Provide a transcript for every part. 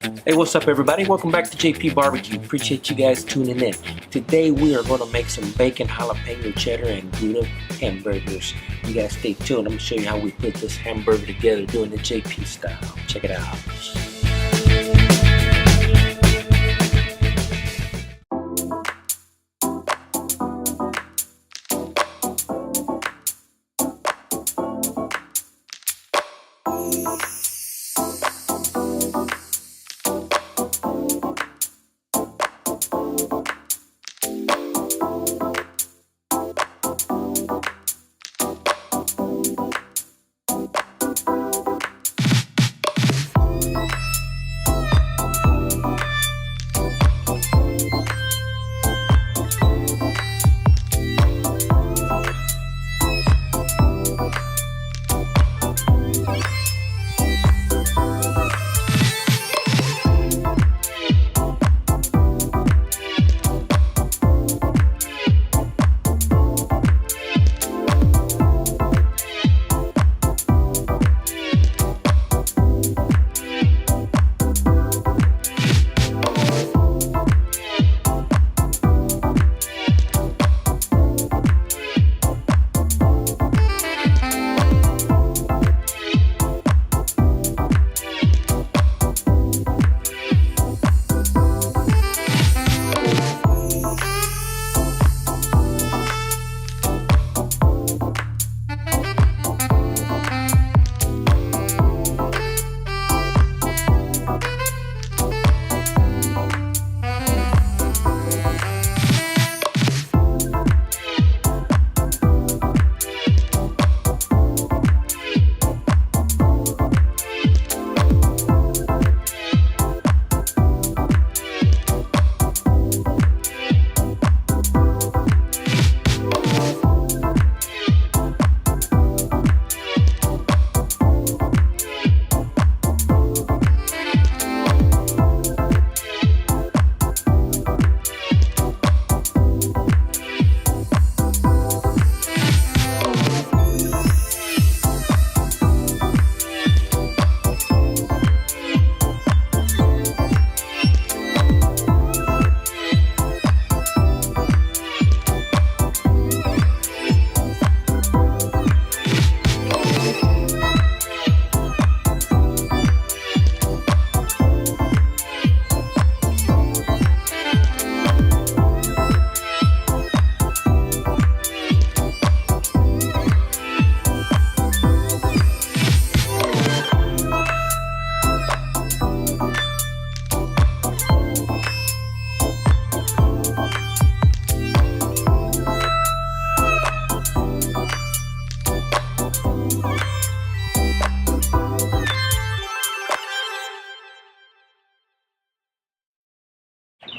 Hey, what's up everybody? Welcome back to J.P.BBQ. Appreciate you guys tuning in. Today we are going to make some bacon, jalapeno cheddar, and Gouda hamburgers. You guys stay tuned. I'm going to show you how we put this hamburger together doing the JP style. Check it out.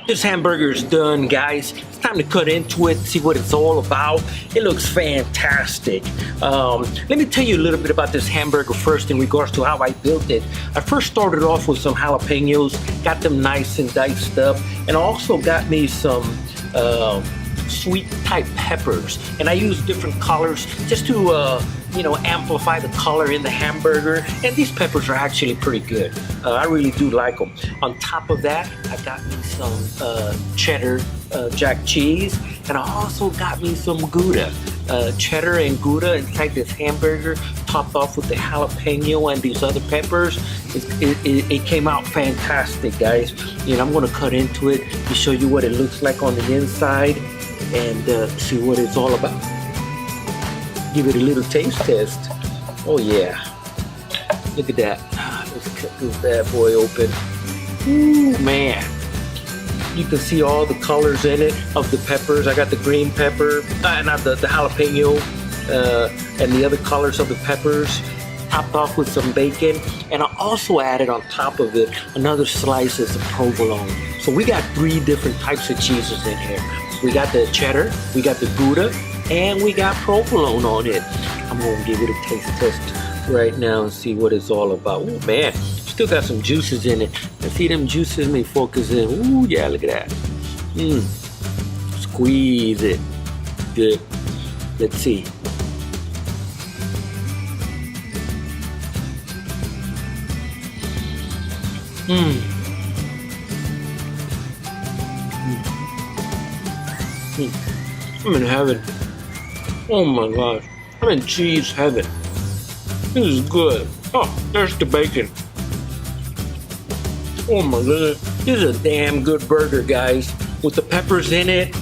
This hamburger is done, guys. It's time to cut into it, see what it's all about. It looks fantastic. Let me tell you a little bit about this hamburger first in regards to how I built it. I first started off with some jalapenos, got them nice and diced up, and also got me some sweet type peppers. And I used different colors just to amplify the color in the hamburger, and these peppers are actually pretty good. I really do like them. On top of that, I got me some cheddar jack cheese, and I also got me some Gouda. Cheddar and Gouda inside this hamburger, topped off with the jalapeno and these other peppers. It came out fantastic, guys. I'm gonna cut into it to show you what it looks like on the inside and see what it's all about. Give it a little taste test. Oh yeah, look at that. Let's cut this bad boy open. Ooh, man. You can see all the colors in it of the peppers. I got the green pepper, not the jalapeno, and the other colors of the peppers, topped off with some bacon. And I also added on top of it another slices of provolone. So we got 3 different types of cheeses in here. We got the cheddar, we got the Gouda, and we got provolone on it. I'm gonna give it a taste test right now and see what it's all about. Oh man, still got some juices in it. And see them juices, let me focus in. Ooh yeah, look at that. Squeeze it. Good. Let's see. I'm in heaven. Oh my gosh. I'm in cheese heaven. This is good. Oh, there's the bacon. Oh my goodness. This is a damn good burger, guys. With the peppers in it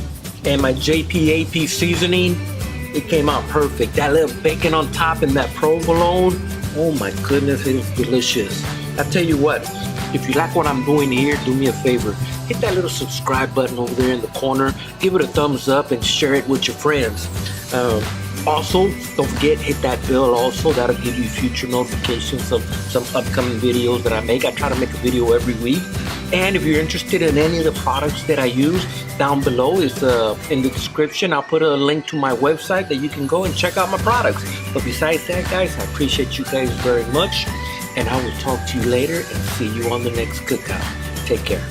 and my J.P.BBQ seasoning, it came out perfect. That little bacon on top and that provolone, oh my goodness, it is delicious. I tell you what, if you like what I'm doing here, do me a favor. Hit that little subscribe button over there in the corner. Give it a thumbs up and share it with your friends. Also, don't forget, hit that bell also. That'll give you future notifications of some upcoming videos that I make. I try to make a video every week. And if you're interested in any of the products that I use, down below is in the description. I'll put a link to my website that you can go and check out my products. But besides that, guys, I appreciate you guys very much. And I will talk to you later and see you on the next cookout. Take care.